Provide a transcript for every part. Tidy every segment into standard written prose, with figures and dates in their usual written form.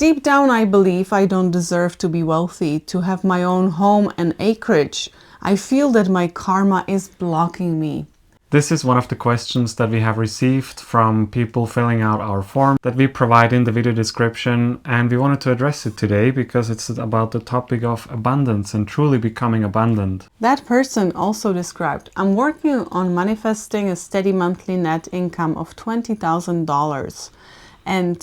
Deep down, I believe I don't deserve to be wealthy, to have my own home and acreage. I feel that my karma is blocking me. This is one of the questions that we have received from people filling out our form that we provide in the video description, and we wanted to address it today because it's about the topic of abundance and truly becoming abundant. That person also described, I'm working on manifesting a steady monthly net income of $20,000, and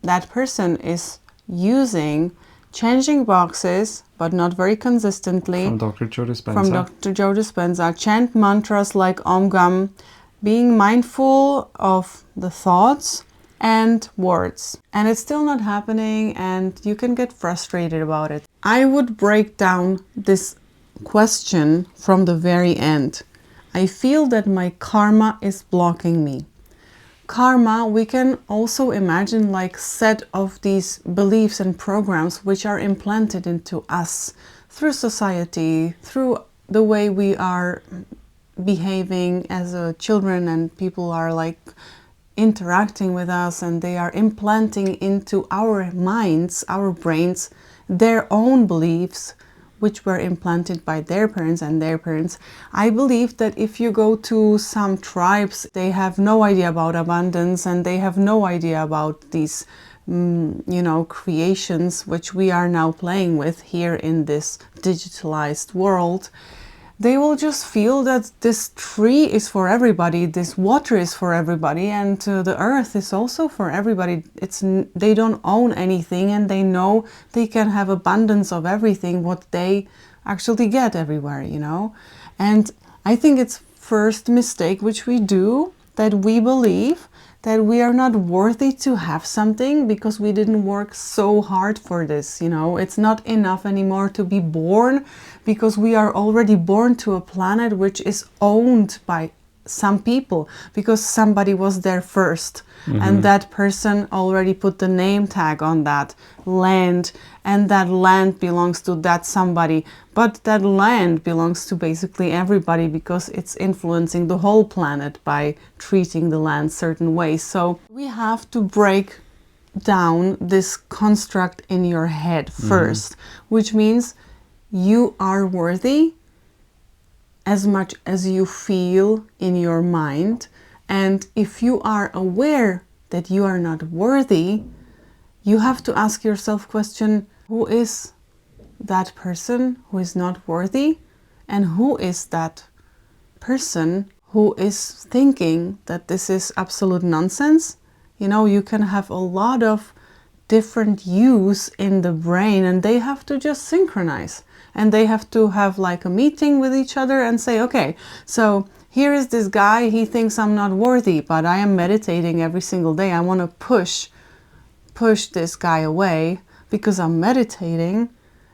that person is using changing boxes, but not very consistently. From Dr. Joe Dispenza. From Dr. Joe Dispenza. Chant mantras like Om Gam, being mindful of the thoughts and words. And it's still not happening, and you can get frustrated about it. I would break down this question from the very end. I feel that my karma is blocking me. Karma, we can also imagine like set of these beliefs and programs which are implanted into us through society, through the way we are behaving as children, and people are like interacting with us, and they are implanting into our minds, our brains, their own beliefs which were implanted by their parents and their parents. I believe that if you go to some tribes, they have no idea about abundance, and they have no idea about these, creations which we are now playing with here in this digitalized world. They will just feel that this tree is for everybody, this water is for everybody, and the earth is also for everybody. They don't own anything, and they know they can have abundance of everything, what they actually get everywhere, And I think it's first mistake which we do, that we believe that we are not worthy to have something because we didn't work so hard for this, It's not enough anymore to be born, because we are already born to a planet which is owned by some people, because somebody was there first. And that person already put the name tag on that land, and that land belongs to that somebody. But that land belongs to basically everybody, because it's influencing the whole planet by treating the land certain ways. So we have to break down this construct in your head first, which means you are worthy as much as you feel in your mind. And if you are aware that you are not worthy, you have to ask yourself question, who is that person who is not worthy? And who is that person who is thinking that this is absolute nonsense? You can have a lot of different use in the brain, and they have to just synchronize. And they have to have like a meeting with each other and say, okay, so here is this guy, he thinks I'm not worthy, but I am meditating every single day. I want to push this guy away because I'm meditating,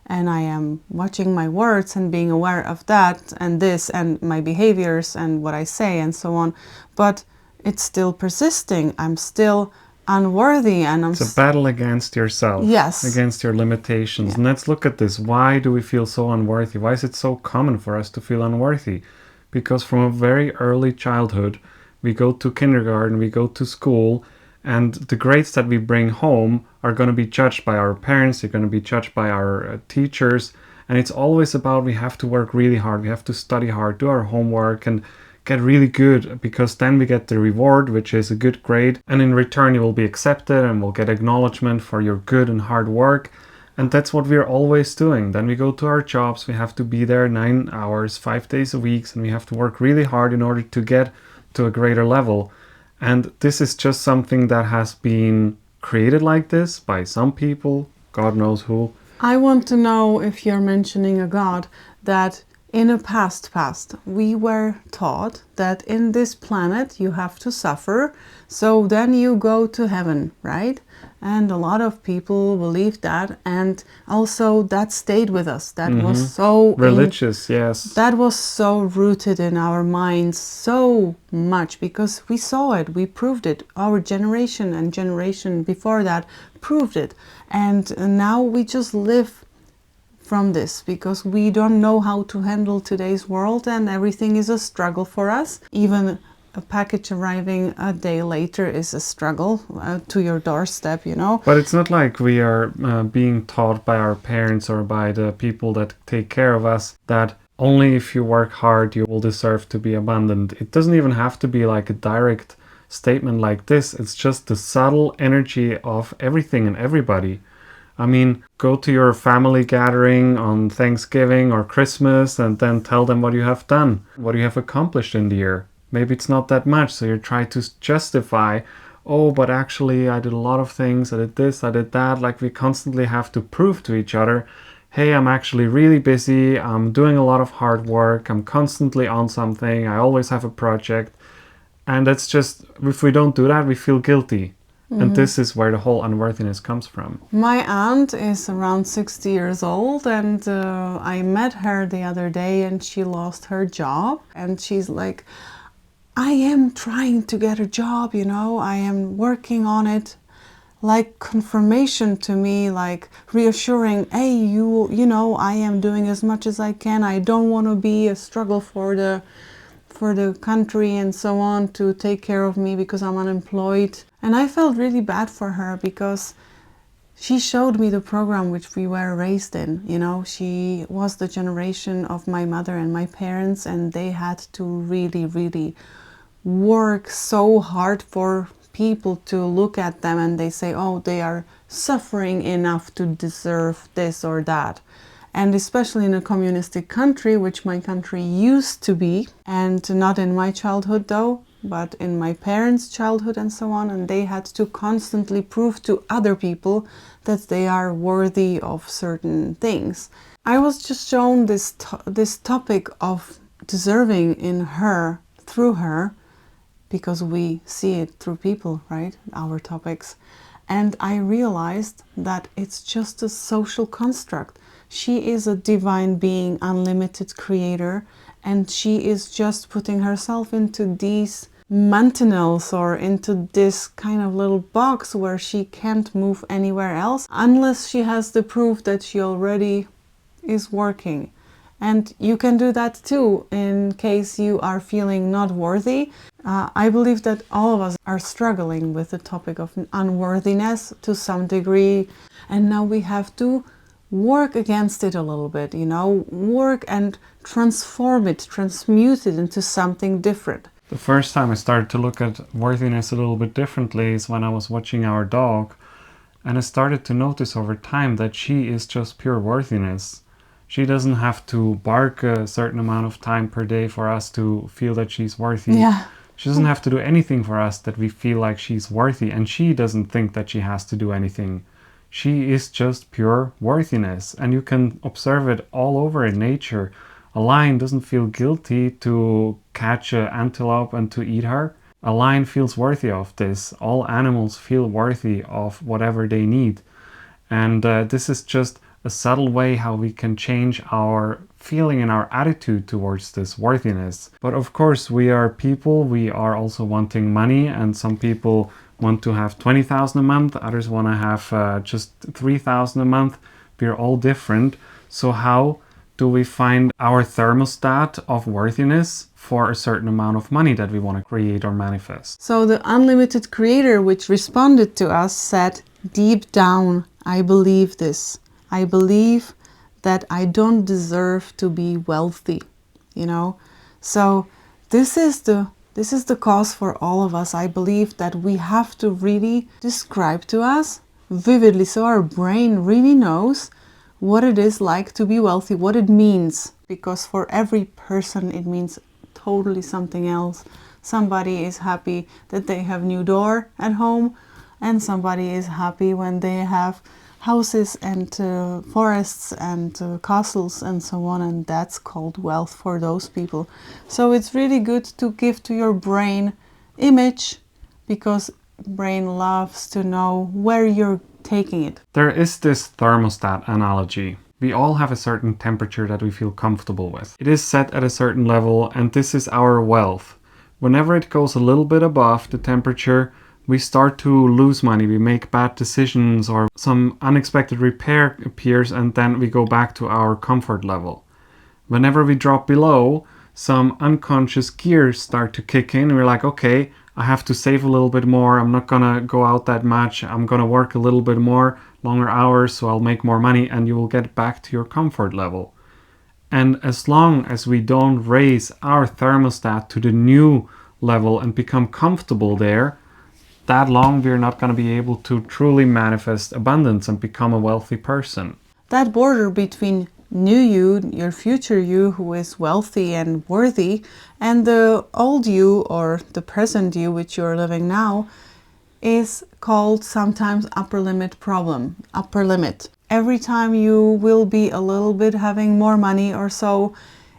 and I am watching my words and being aware of that and this and my behaviors and what I say and so on. But it's still persisting. I'm still unworthy, and it's a battle against yourself. Yes. Against your limitations. And let's look at this. Why do we feel so unworthy? Why is it so common for us to feel unworthy? Because from a very early childhood, we go to kindergarten, we go to school, and the grades that we bring home are going to be judged by our parents, they're going to be judged by our teachers, and it's always about we have to work really hard, we have to study hard, do our homework, and get really good, because then we get the reward, which is a good grade, and in return you will be accepted and will get acknowledgement for your good and hard work. And that's what we're always doing. Then we go to our jobs, we have to be there 9 hours, 5 days a week, and we have to work really hard in order to get to a greater level. And this is just something that has been created like this by some people, God knows who. I want to know, if you're mentioning a God, that in a past, we were taught that in this planet you have to suffer, so then you go to heaven, right? And a lot of people believe that, and also that stayed with us. That was so religious, yes. That was so rooted in our minds so much, because we saw it, we proved it. Our generation and generation before that proved it. And now we just live from this, because we don't know how to handle today's world, and everything is a struggle for us. Even a package arriving a day later is a struggle to your doorstep, you know. But it's not like we are being taught by our parents or by the people that take care of us that only if you work hard you will deserve to be abundant. It doesn't even have to be like a direct statement like this. It's just the subtle energy of everything and everybody. I mean, go to your family gathering on Thanksgiving or Christmas and then tell them what you have done, what you have accomplished in the year. Maybe it's not that much, so you try to justify, oh, but actually I did a lot of things, I did this, I did that. Like we constantly have to prove to each other, hey, I'm actually really busy, I'm doing a lot of hard work, I'm constantly on something, I always have a project. And that's just, if we don't do that, we feel guilty. And this is where the whole unworthiness comes from. My aunt is around 60 years old, and I met her the other day, and she lost her job. And she's like, I am trying to get a job, you know, I am working on it. Like confirmation to me, like reassuring, hey, you know, I am doing as much as I can. I don't want to be a struggle for the country and so on to take care of me because I'm unemployed. And I felt really bad for her because she showed me the program which we were raised in. You know, she was the generation of my mother and my parents, and they had to really, really work so hard for people to look at them and they say, oh, they are suffering enough to deserve this or that. And especially in a communistic country, which my country used to be, and not in my childhood though, but in my parents' childhood and so on, and they had to constantly prove to other people that they are worthy of certain things. I was just shown this topic of deserving in her, through her, because we see it through people, right? Our topics. And I realized that it's just a social construct. She is a divine being, unlimited creator, and she is just putting herself into these mantinels or into this kind of little box where she can't move anywhere else unless she has the proof that she already is working. And you can do that too in case you are feeling not worthy. I believe that all of us are struggling with the topic of unworthiness to some degree, and now we have to work against it a little bit, you know, work and transform it, transmute it into something different. The first time I started to look at worthiness a little bit differently is when I was watching our dog, and I started to notice over time that she is just pure worthiness. She doesn't have to bark a certain amount of time per day for us to feel that she's worthy. Yeah. She doesn't have to do anything for us that we feel like she's worthy, and she doesn't think that she has to do anything. She is just pure worthiness, and you can observe it all over in nature. A lion doesn't feel guilty to catch an antelope and to eat her. A lion feels worthy of this. All animals feel worthy of whatever they need. And this is just a subtle way how we can change our feeling and our attitude towards this worthiness. But of course, we are people, we are also wanting money, and some people want to have 20,000 a month, others want to have just 3,000 a month. We're all different. So how do we find our thermostat of worthiness for a certain amount of money that we want to create or manifest? So the unlimited creator which responded to us said, deep down, I believe this. I believe that I don't deserve to be wealthy, you know. So this is the cause for all of us. I believe that we have to really describe to us vividly, so our brain really knows what it is like to be wealthy, what it means, because for every person it means totally something else. Somebody is happy that they have new door at home, and somebody is happy when they have houses and forests and castles and so on, and that's called wealth for those people. So it's really good to give to your brain image, because brain loves to know where you're taking it. There is this thermostat analogy. We all have a certain temperature that we feel comfortable with. It is set at a certain level, and this is our wealth. Whenever it goes a little bit above the temperature, we start to lose money, we make bad decisions, or some unexpected repair appears, and then we go back to our comfort level. Whenever we drop below, some unconscious gears start to kick in. We're like, okay, I have to save a little bit more. I'm not gonna go out that much. I'm gonna work a little bit more, longer hours, so I'll make more money, and you will get back to your comfort level. And as long as we don't raise our thermostat to the new level and become comfortable there, that long we're not going to be able to truly manifest abundance and become a wealthy person. That border between new you, your future you who is wealthy and worthy, and the old you or the present you which you're living now is called sometimes upper limit problem, upper limit. Every time you will be a little bit having more money or so,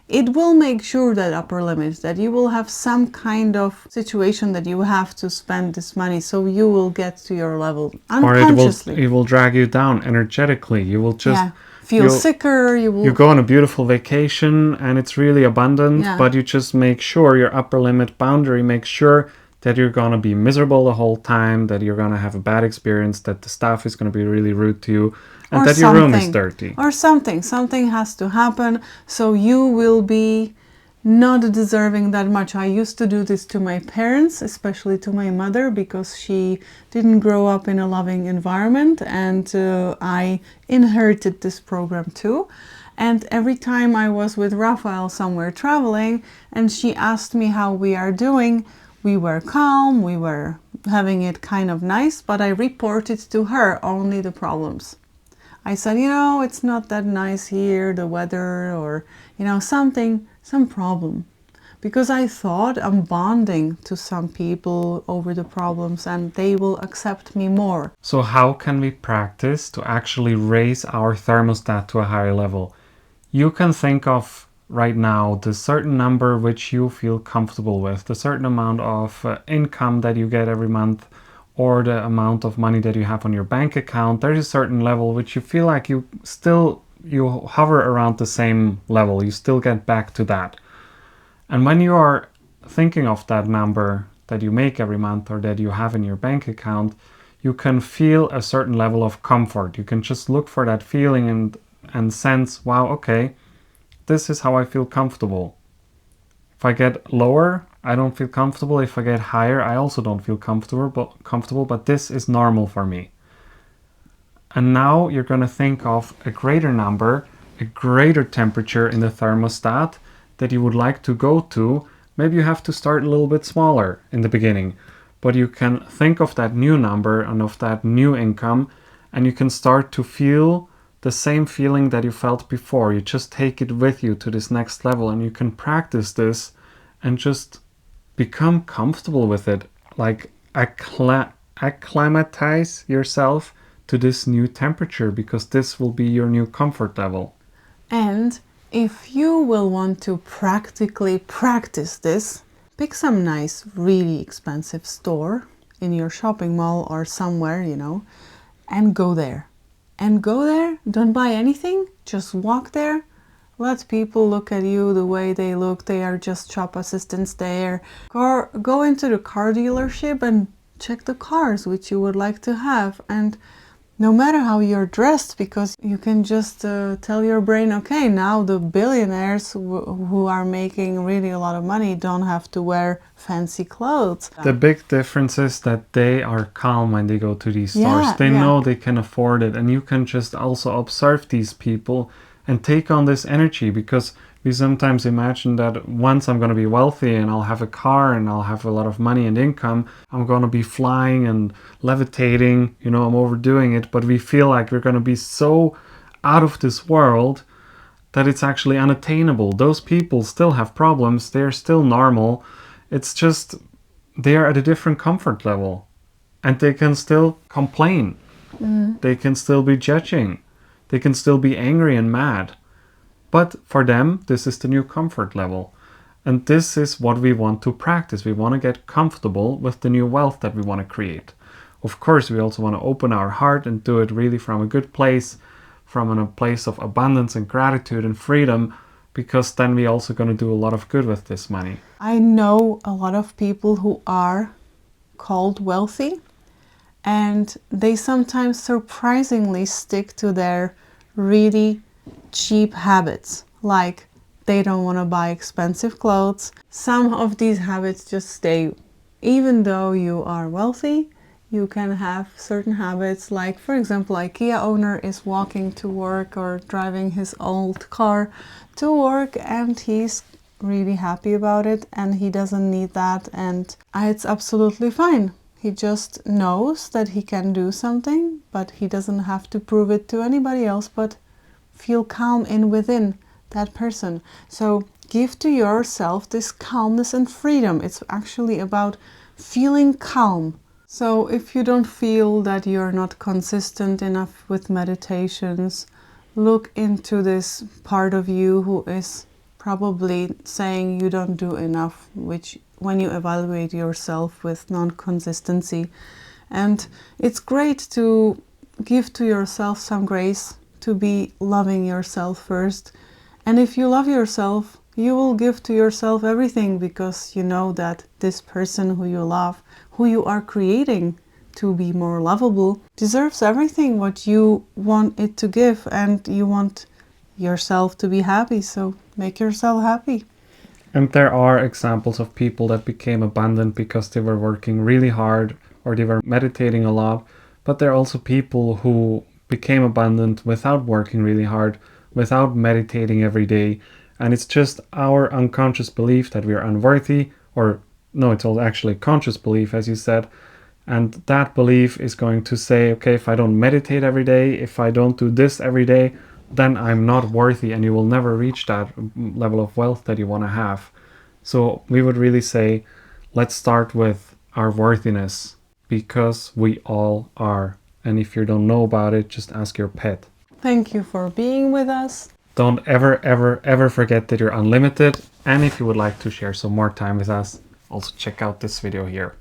it will make sure that upper limit, that you will have some kind of situation that you have to spend this money, so you will get to your level unconsciously. Or it will drag you down energetically. You will just feel sicker. You go on a beautiful vacation and it's really abundant, but you just make sure your upper limit boundary makes sure that you're going to be miserable the whole time, that you're going to have a bad experience, that the staff is going to be really rude to you, and that your room is dirty. Or something has to happen, so you will be not deserving that much. I used to do this to my parents, especially to my mother, because she didn't grow up in a loving environment, and I inherited this program too. And every time I was with Raphael somewhere traveling and she asked me how we are doing, we were calm, we were having it kind of nice, but I reported to her only the problems. I said, it's not that nice here, the weather, or, some problem. Because I thought I'm bonding to some people over the problems and they will accept me more. So how can we practice to actually raise our thermostat to a higher level? You can think of right now the certain number which you feel comfortable with, the certain amount of income that you get every month, or the amount of money that you have on your bank account. There's a certain level which you feel like you hover around the same level. You still get back to that. And when you are thinking of that number that you make every month or that you have in your bank account, you can feel a certain level of comfort. You can just look for that feeling and sense, wow, okay, this is how I feel comfortable. If I get lower, I don't feel comfortable. If I get higher, I also don't feel comfortable, but this is normal for me. And now you're going to think of a greater number, a greater temperature in the thermostat that you would like to go to. Maybe you have to start a little bit smaller in the beginning, but you can think of that new number and of that new income, and you can start to feel the same feeling that you felt before. You just take it with you to this next level, and you can practice this and just become comfortable with it, like acclimatize yourself to this new temperature, because this will be your new comfort level. And if you will want to practically practice this, pick some nice, really expensive store in your shopping mall or somewhere, and go there. And go there, don't buy anything, just walk there. Let people look at you the way they look. They are just shop assistants there. Or go into the car dealership and check the cars which you would like to have. And no matter how you're dressed, because you can just tell your brain, okay, now the billionaires who are making really a lot of money don't have to wear fancy clothes. The big difference is that they are calm when they go to these stores. They know they can afford it, and you can just also observe these people and take on this energy, because we sometimes imagine that once I'm going to be wealthy and I'll have a car and I'll have a lot of money and income, I'm going to be flying and levitating, I'm overdoing it, but we feel like we're going to be so out of this world that it's actually unattainable. Those people still have problems, they're still normal, it's just they are at a different comfort level, and they can still complain, they can still be judging, they can still be angry and mad. But for them, this is the new comfort level. And this is what we want to practice. We want to get comfortable with the new wealth that we want to create. Of course, we also want to open our heart and do it really from a good place, from a place of abundance and gratitude and freedom, because then we're also going to do a lot of good with this money. I know a lot of people who are called wealthy, and they sometimes surprisingly stick to their really cheap habits, like They don't want to buy expensive clothes. Some of these habits just stay. Even though you are wealthy, you can have certain habits, like for example, IKEA owner is walking to work or driving his old car to work, and he's really happy about it, and he doesn't need that, and it's absolutely fine. He just knows that he can do something, but he doesn't have to prove it to anybody else, but feel calm in within that person. So give to yourself this calmness and freedom. It's actually about feeling calm. So if you don't feel that you're not consistent enough with meditations, look into this part of you who is probably saying you don't do enough, which when you evaluate yourself with non-consistency. And it's great to give to yourself some grace, to be loving yourself first. And if you love yourself, you will give to yourself everything, because you know that this person who you love, who you are creating to be more lovable, deserves everything what you want it to give, and you want yourself to be happy, so make yourself happy. And there are examples of people that became abundant because they were working really hard or they were meditating a lot, but there are also people who became abundant without working really hard, without meditating every day. And it's just our unconscious belief that we are unworthy, or no, it's all actually conscious belief, as you said. And that belief is going to say, okay, if I don't meditate every day, if I don't do this every day, then I'm not worthy, and you will never reach that level of wealth that you want to have. So we would really say, let's start with our worthiness, because we all are. And if you don't know about it, just ask your pet. Thank you for being with us. Don't ever, ever, ever forget that you're unlimited. And if you would like to share some more time with us, also check out this video here.